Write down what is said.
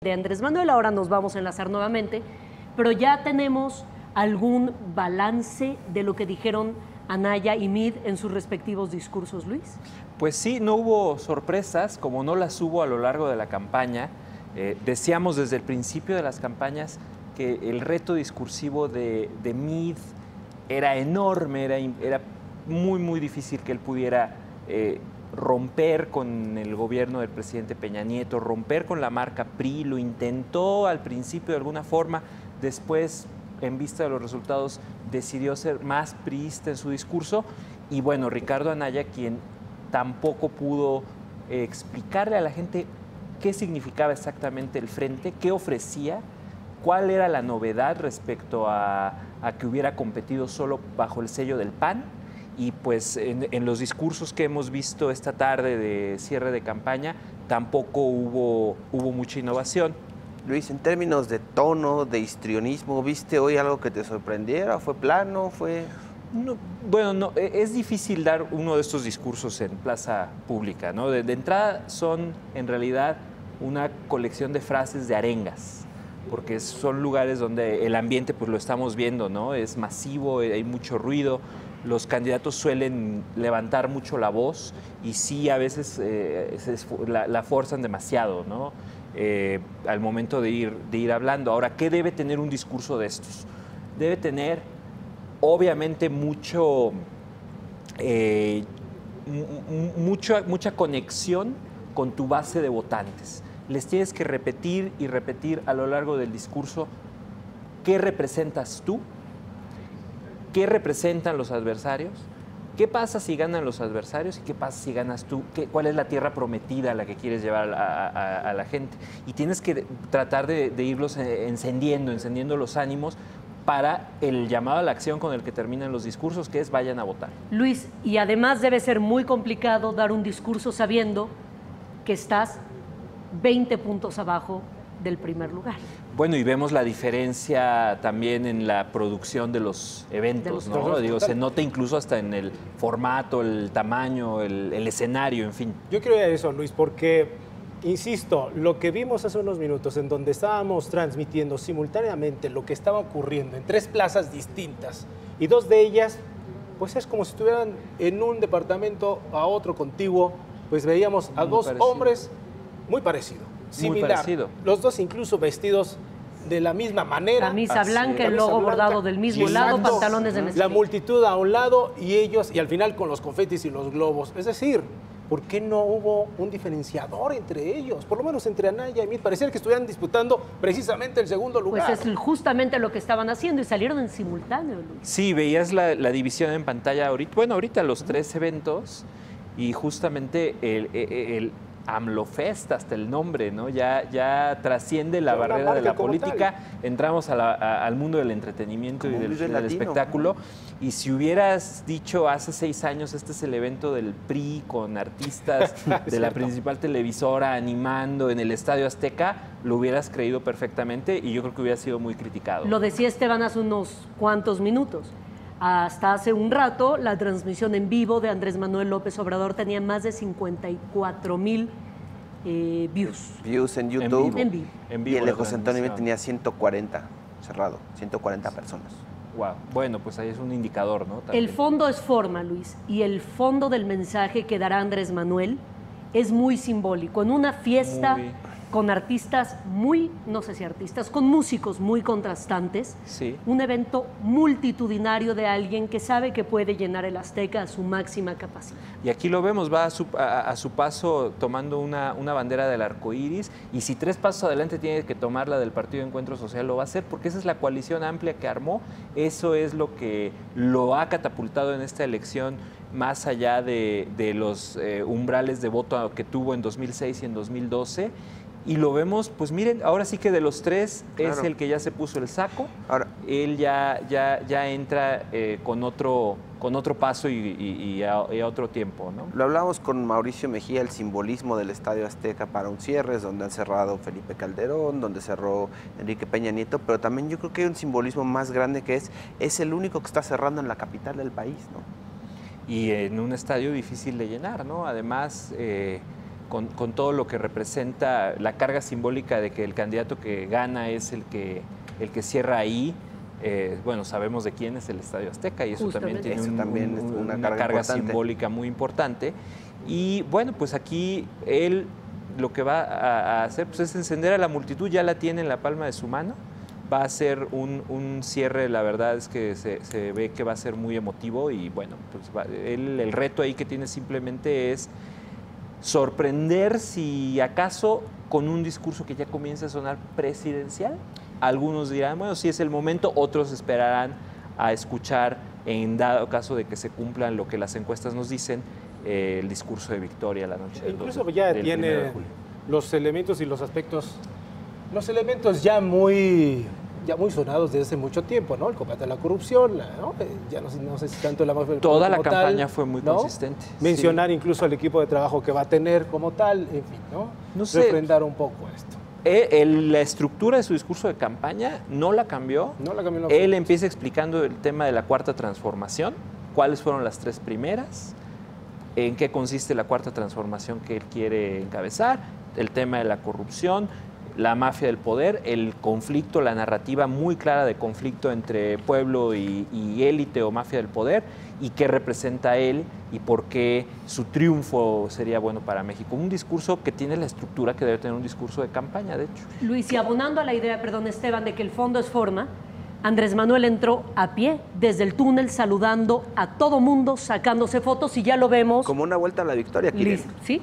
de Andrés Manuel. Ahora nos vamos a enlazar nuevamente, pero ya tenemos algún balance de lo que dijeron Anaya y Meade en sus respectivos discursos, Luis. Pues sí, no hubo sorpresas, como no las hubo a lo largo de la campaña. Decíamos desde el principio de las campañas que el reto discursivo de Meade era enorme, era muy difícil que él pudiera romper con el gobierno del presidente Peña Nieto, romper con la marca PRI. Lo intentó al principio de alguna forma, después, en vista de los resultados, decidió ser más priista en su discurso. Y bueno, Ricardo Anaya, quien tampoco pudo explicarle a la gente qué significaba exactamente el frente, qué ofrecía, cuál era la novedad respecto a que hubiera competido solo bajo el sello del PAN. Y pues en los discursos que hemos visto esta tarde de cierre de campaña tampoco hubo mucha innovación. Luis, en términos de tono, de histrionismo, ¿viste hoy algo que te sorprendiera? ¿Fue plano? ¿Fue...? No, bueno, no, es difícil dar uno de estos discursos en plaza pública, ¿no? De entrada son en realidad una colección de frases de arengas, porque son lugares donde el ambiente, pues lo estamos viendo, ¿no? Es masivo, hay mucho ruido, los candidatos suelen levantar mucho la voz y sí, a veces la forzan demasiado, ¿no? Al momento de ir hablando. Ahora, ¿qué debe tener un discurso de estos? Debe tener, obviamente, mucha conexión con tu base de votantes. Les tienes que repetir y repetir a lo largo del discurso qué representas tú, qué representan los adversarios, qué pasa si ganan los adversarios y qué pasa si ganas tú, cuál es la tierra prometida a la que quieres llevar a la gente. Y tienes que tratar de irlos encendiendo los ánimos para el llamado a la acción con el que terminan los discursos, que es vayan a votar. Luis, y además debe ser muy complicado dar un discurso sabiendo que estás 20 puntos abajo del primer lugar. Bueno, y vemos la diferencia también en la producción de los eventos, ¿no? Digo, se nota incluso hasta en el formato, el tamaño, el escenario, en fin. Yo creo eso, Luis, porque, insisto, lo que vimos hace unos minutos en donde estábamos transmitiendo simultáneamente lo que estaba ocurriendo en 3 plazas distintas y 2 de ellas, pues es como si estuvieran en un departamento a otro contiguo, pues veíamos a 2 hombres muy parecidos. Similar. Muy parecido. Los 2 incluso vestidos de la misma manera. Camisa blanca, el logo bordado del mismo lado, pantalones de mezclilla. La multitud a un lado y ellos, y al final con los confetis y los globos. Es decir, ¿por qué no hubo un diferenciador entre ellos? Por lo menos entre Anaya y Meade. Parecía que estuvieran disputando precisamente el segundo lugar. Pues es justamente lo que estaban haciendo y salieron en simultáneo, Luis. Sí, veías la división en pantalla ahorita. Bueno, ahorita los 3 eventos y justamente el AMLOFest, hasta el nombre, ¿no? Ya trasciende la barrera de la política, entramos al mundo del entretenimiento y del espectáculo. Y si hubieras dicho hace 6 años, este es el evento del PRI con artistas de la principal televisora animando en el Estadio Azteca, lo hubieras creído perfectamente y yo creo que hubiera sido muy criticado. Lo decía Esteban hace unos cuantos minutos. Hasta hace un rato, la transmisión en vivo de Andrés Manuel López Obrador tenía más de 54,000 views. Views en YouTube. En vivo. Y el de José Antonio Meade tenía 140, cerrado, 140 personas. Wow. Bueno, pues ahí es un indicador, ¿no? También. El fondo es forma, Luis, y el fondo del mensaje que dará Andrés Manuel es muy simbólico. En una fiesta con artistas no sé si artistas, con músicos muy contrastantes, sí. Un evento multitudinario de alguien que sabe que puede llenar el Azteca a su máxima capacidad. Y aquí lo vemos, va a su paso tomando una bandera del arco iris, y si 3 pasos adelante tiene que tomar la del Partido Encuentro Social, lo va a hacer, porque esa es la coalición amplia que armó. Eso es lo que lo ha catapultado en esta elección, más allá de los umbrales de voto que tuvo en 2006 y en 2012. Y lo vemos, pues miren, ahora sí que de los 3 es el que ya se puso el saco. Ahora, él ya entra con otro paso y a otro tiempo, ¿no? Lo hablamos con Mauricio Mejía, el simbolismo del Estadio Azteca para un cierre, es donde han cerrado Felipe Calderón, donde cerró Enrique Peña Nieto, pero también yo creo que hay un simbolismo más grande que es el único que está cerrando en la capital del país, ¿no? Y en un estadio difícil de llenar, ¿no? Además, con todo lo que representa la carga simbólica de que el candidato que gana es el que cierra ahí. Bueno, sabemos de quién es el Estadio Azteca y eso también tiene una carga simbólica muy importante. Y bueno, pues aquí él lo que va a hacer pues, es encender a la multitud, ya la tiene en la palma de su mano. Va a ser un cierre, la verdad es que se ve que va a ser muy emotivo y bueno, pues el reto ahí que tiene simplemente es sorprender si acaso con un discurso que ya comienza a sonar presidencial. Algunos dirán, bueno, sí es el momento, otros esperarán a escuchar, en dado caso de que se cumplan lo que las encuestas nos dicen, el discurso de victoria la noche del Incluso ya tiene los elementos y los aspectos, los elementos ya muy sonados desde hace mucho tiempo, ¿no? El combate a la corrupción, ¿no? Ya no sé si tanto la mafia. Toda la campaña fue muy consistente. Mencionar incluso el equipo de trabajo que va a tener como tal, en fin, ¿no? No sé. Refrendar un poco esto. La estructura de su discurso de campaña no la cambió. No la cambió. Él empieza explicando el tema de la cuarta transformación, cuáles fueron las 3 primeras, en qué consiste la cuarta transformación que él quiere encabezar, el tema de la corrupción, la mafia del poder, el conflicto, la narrativa muy clara de conflicto entre pueblo y élite o mafia del poder, y qué representa él y por qué su triunfo sería bueno para México. Un discurso que tiene la estructura que debe tener un discurso de campaña, de hecho. Luis, y abonando a la idea, perdón, Esteban, de que el fondo es forma, Andrés Manuel entró a pie desde el túnel saludando a todo mundo, sacándose fotos y ya lo vemos. Como una vuelta a la victoria, Kirill. Sí,